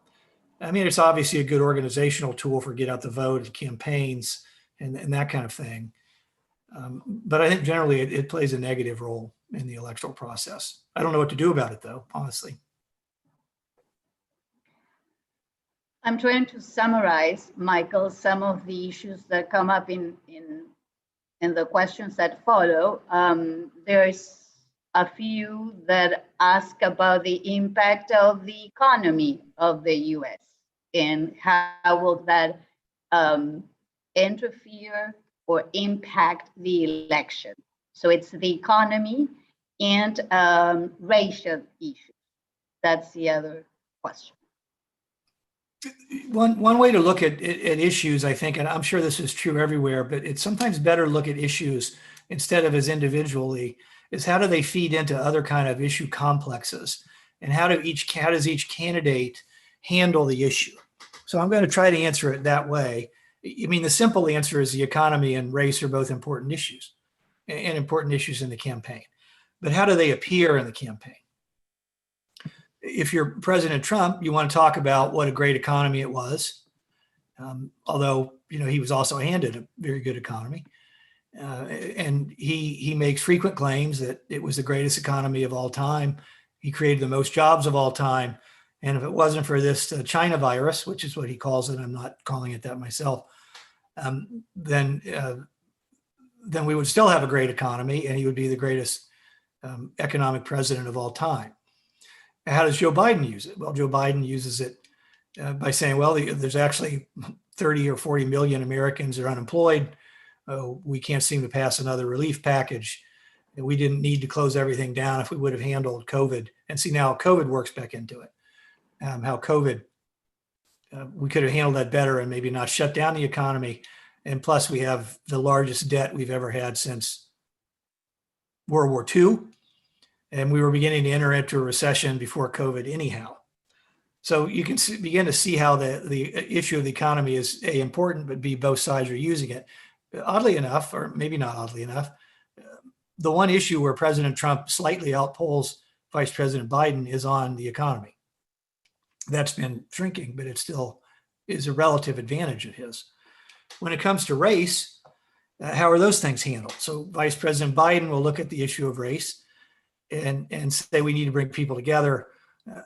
I mean, it's obviously a good organizational tool for get out the vote and campaigns and that kind of thing. But I think generally it plays a negative role in the electoral process. I don't know what to do about it, though, honestly. I'm trying to summarize, Michael, some of the issues that come up in the questions that follow. There's a few that ask about the impact of the economy of the US and how will that interfere or impact the election. So it's the economy and racial issues. That's the other question. One way to look at issues, I think, and I'm sure this is true everywhere, but it's sometimes better to look at issues instead of as individually, is how do they feed into other kind of issue complexes, and how does each candidate handle the issue? So I'm going to try to answer it that way. I mean, the simple answer is the economy and race are both important issues and important issues in the campaign. But how do they appear in the campaign? If you're President Trump, you want to talk about what a great economy it was, although he was also handed a very good economy, and he makes frequent claims that it was the greatest economy of all time. He created the most jobs of all time, and if it wasn't for this China virus, which is what he calls it, I'm not calling it that myself, then we would still have a great economy, and he would be the greatest economic president of all time. How does Joe Biden use it? Well, Joe Biden uses it by saying, well, there's actually 30 or 40 million Americans are unemployed. We can't seem to pass another relief package. And we didn't need to close everything down if we would have handled COVID. And see, now COVID works back into it. How COVID, we could have handled that better and maybe not shut down the economy. And plus, we have the largest debt we've ever had since World War II. And we were beginning to enter into a recession before COVID anyhow. So you can begin to see how the issue of the economy is A, important, but B, both sides are using it. Oddly enough, or maybe not oddly enough, the one issue where President Trump slightly outpolls Vice President Biden is on the economy. That's been shrinking, but it still is a relative advantage of his. When it comes to race, how are those things handled? So Vice President Biden will look at the issue of race and say we need to bring people together.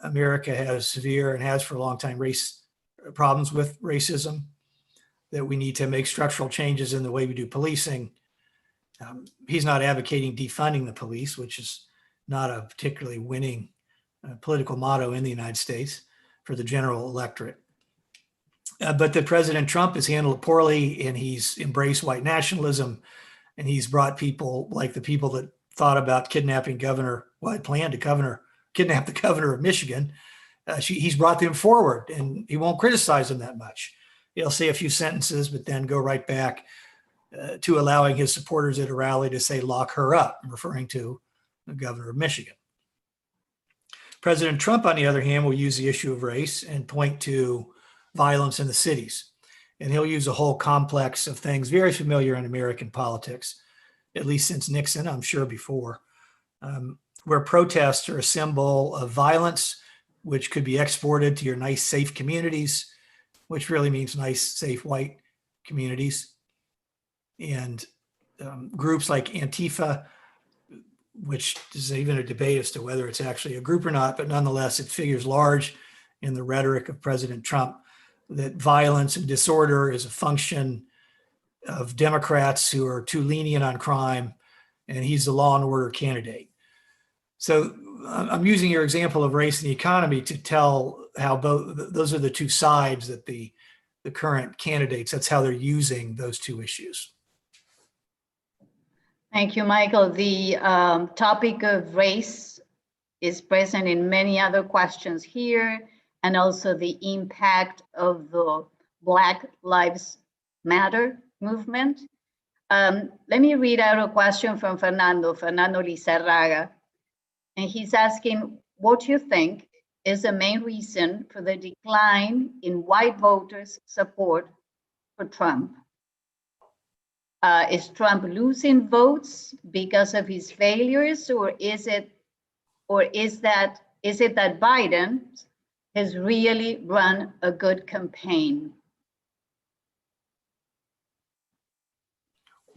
America has severe and has for a long time race problems with racism, that we need to make structural changes in the way we do policing. He's not advocating defunding the police, which is not a particularly winning political motto in the United States for the general electorate. But that President Trump has handled it poorly, and he's embraced white nationalism, and he's brought people like the people that thought about kidnapping planned to kidnap the governor of Michigan. He's brought them forward, and he won't criticize them that much. He'll say a few sentences, but then go right back to allowing his supporters at a rally to say, lock her up, referring to the governor of Michigan. President Trump, on the other hand, will use the issue of race and point to violence in the cities. And he'll use a whole complex of things very familiar in American politics, at least since Nixon, I'm sure before, where protests are a symbol of violence, which could be exported to your nice, safe communities, which really means nice, safe, white communities. And groups like Antifa, which is even a debate as to whether it's actually a group or not, but nonetheless, it figures large in the rhetoric of President Trump, that violence and disorder is a function of Democrats who are too lenient on crime, and he's the law and order candidate. So I'm using your example of race and the economy to tell how both those are the two sides that the current candidates, that's how they're using those two issues. Thank you, Michael. The topic of race is present in many other questions here, and also the impact of the Black Lives Matter movement. Let me read out a question from Fernando Lizarraga. And he's asking, what do you think is the main reason for the decline in white voters' support for Trump? Is Trump losing votes because of his failures, or is it that Biden has really run a good campaign?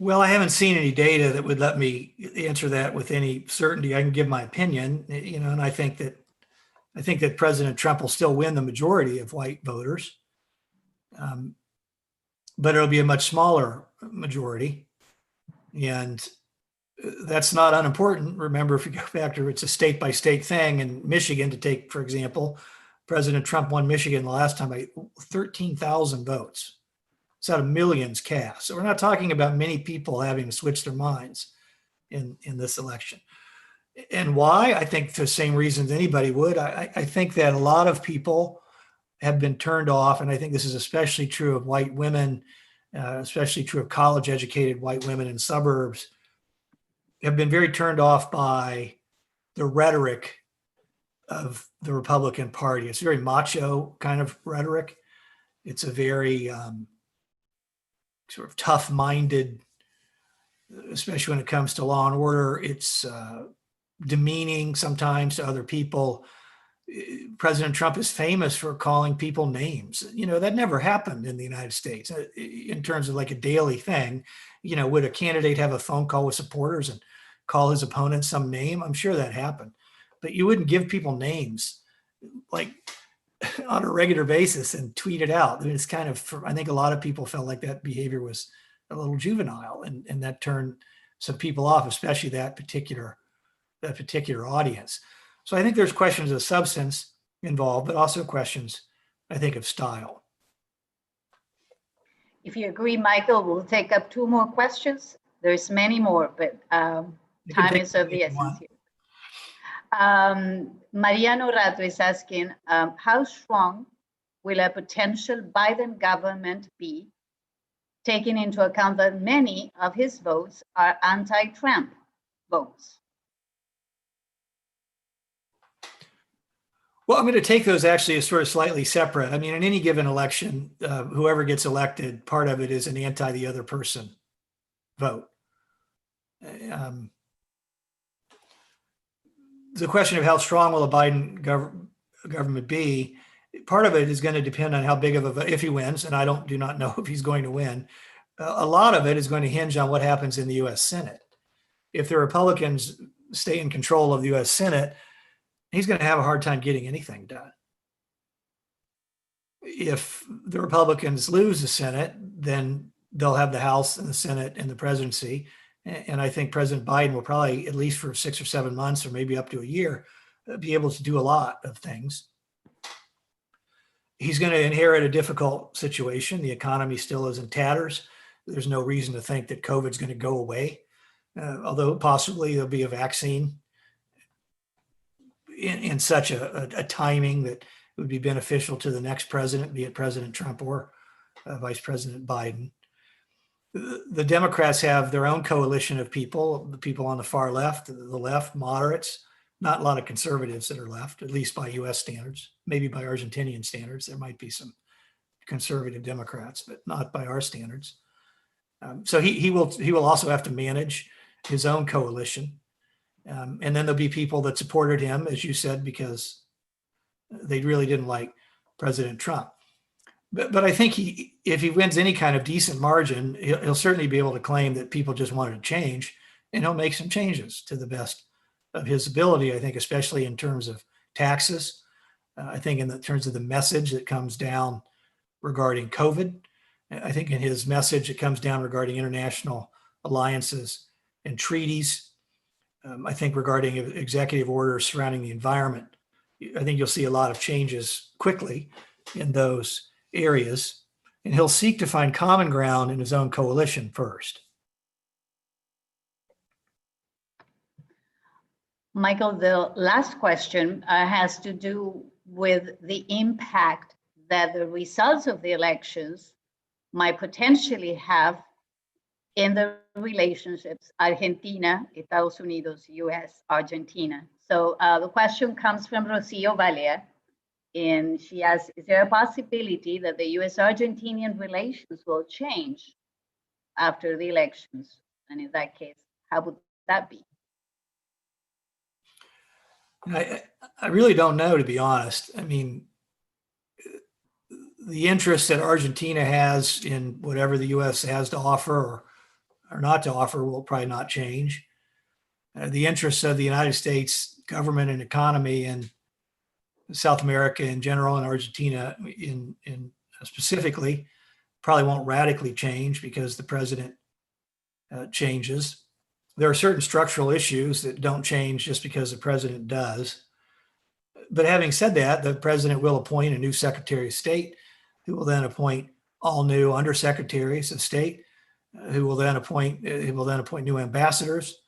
Well, I haven't seen any data that would let me answer that with any certainty. I can give my opinion, and I think that President Trump will still win the majority of white voters, but it'll be a much smaller majority, and that's not unimportant. Remember, if you go back to, it's a state by state thing. In Michigan, to take for example, President Trump won Michigan the last time by 13,000 votes. It's out of millions cast. So we're not talking about many people having to switch their minds in this election. And why? I think for the same reasons anybody would. I think that a lot of people have been turned off, and I think this is especially true of white women, especially true of college-educated white women in suburbs, have been very turned off by the rhetoric of the Republican Party. It's very macho kind of rhetoric. It's a very sort of tough-minded, especially when it comes to law and order. It's demeaning sometimes to other people. President Trump is famous for calling people names. That never happened in the United States in terms of like a daily thing. Would a candidate have a phone call with supporters and call his opponent some name? I'm sure that happened, but you wouldn't give people names like on a regular basis and tweet it out. It's kind of, I think a lot of people felt like that behavior was a little juvenile, and that turned some people off, especially that particular audience. So I think there's questions of substance involved, but also questions, I think, of style. If you agree, Michael, we'll take up 2 more questions. There's many more, but time is of the essence here. Mariano Rato is asking, how strong will a potential Biden government be, taking into account that many of his votes are anti-Trump votes? Well, I'm going to take those actually as sort of slightly separate. I mean, in any given election, whoever gets elected, part of it is an anti the other person vote. The question of how strong will a Biden government be, part of it is going to depend on how big of a, if he wins, and I do not know if he's going to win. A lot of it is going to hinge on what happens in the U.S. Senate. If the Republicans stay in control of the U.S. Senate, he's going to have a hard time getting anything done. If the Republicans lose the Senate, then they'll have the House and the Senate and the presidency. And I think President Biden will probably, at least for 6 or 7 months, or maybe up to a year, be able to do a lot of things. He's going to inherit a difficult situation. The economy still is in tatters. There's no reason to think that COVID's going to go away, although possibly there'll be a vaccine in such a timing that would be beneficial to the next president, be it President Trump or Vice President Biden. the Democrats have their own coalition of people, the people on the far left, the left, moderates, not a lot of conservatives that are left, at least by US standards, maybe by Argentinian standards. There might be some conservative Democrats, but not by our standards. So he will also have to manage his own coalition. And then there'll be people that supported him, as you said, because they really didn't like President Trump. But I think if he wins any kind of decent margin, he'll certainly be able to claim that people just wanted to change, and he'll make some changes to the best of his ability, I think, especially in terms of taxes. I think in terms of the message that comes down regarding COVID. I think in his message, it comes down regarding international alliances and treaties. I think regarding executive orders surrounding the environment, I think you'll see a lot of changes quickly in those areas, and he'll seek to find common ground in his own coalition first. Michael, the last question has to do with the impact that the results of the elections might potentially have in the relationships Argentina, Estados Unidos, US, Argentina. So the question comes from Rocio Valea, and she asks, is there a possibility that the US-Argentinian relations will change after the elections? And in that case, how would that be? I really don't know, to be honest. I mean, the interest that Argentina has in whatever the US has to offer or not to offer will probably not change. The interests of the United States government and economy and South America in general and Argentina in specifically probably won't radically change because the president changes. There are certain structural issues that don't change just because the president does. But having said that, the president will appoint a new Secretary of State, who will then appoint all new undersecretaries of state, who will then appoint new ambassadors,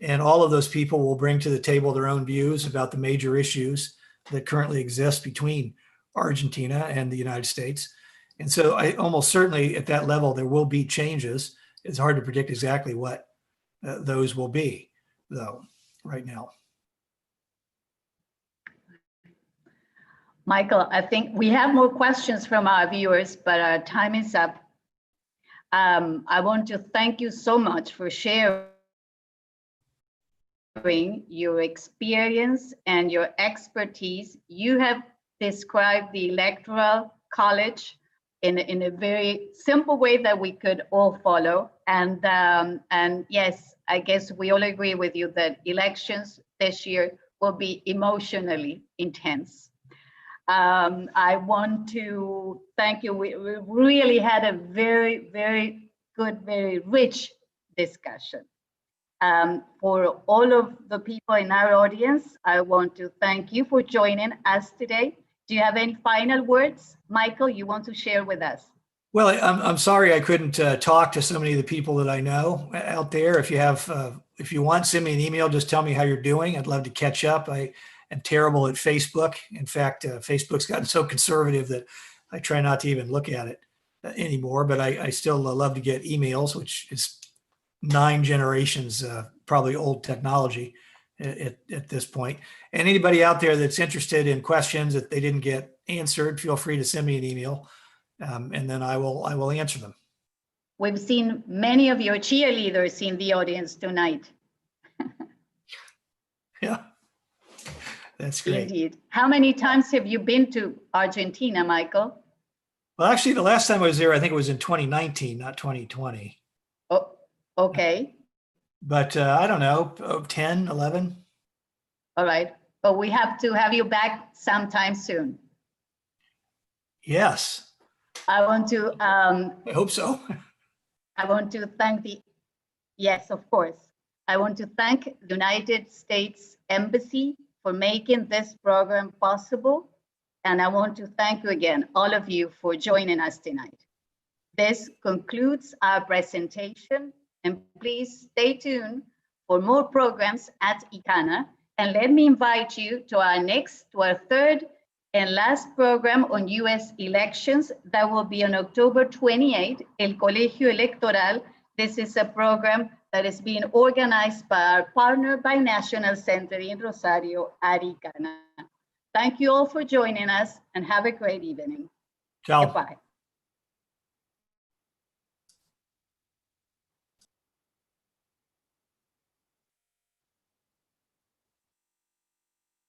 and all of those people will bring to the table their own views about the major issues that currently exist between Argentina and the United States. And so I almost certainly at that level, there will be changes. It's hard to predict exactly what those will be, though, right now. Michael, I think we have more questions from our viewers, but our time is up. I want to thank you so much for sharing your experience and your expertise. You have described the Electoral College in a very simple way that we could all follow. And yes, I guess we all agree with you that elections this year will be emotionally intense. I want to thank you. We really had a very, very good, very rich discussion. For all of the people in our audience, I want to thank you for joining us today. Do you have any final words, Michael, you want to share with us? Well, I'm sorry I couldn't talk to so many of the people that I know out there. If you want, send me an email. Just tell me how you're doing. I'd love to catch up. I am terrible at Facebook. In fact, Facebook's gotten so conservative that I try not to even look at it anymore. But I still love to get emails, which is 9 generations, probably old technology at this point. And anybody out there that's interested in questions that they didn't get answered, feel free to send me an email. And then I will answer them. We've seen many of your cheerleaders in the audience tonight. Yeah, that's great. Indeed. How many times have you been to Argentina, Michael? Well, actually, the last time I was there, I think it was in 2019, not 2020. Oh, okay. But I don't know, 10, 11. All right. But we have to have you back sometime soon. Yes. I want to I hope so. I want to thank yes, of course. I want to thank the United States Embassy for making this program possible. And I want to thank you again, all of you, for joining us tonight. This concludes our presentation, and please stay tuned for more programs at ICANA. And let me invite you to our third and last program on U.S. elections. That will be on October 28, El Colegio Electoral. This is a program that is being organized by our partner Binational Center in Rosario, Aricana. Thank you all for joining us and have a great evening. Ciao. Goodbye.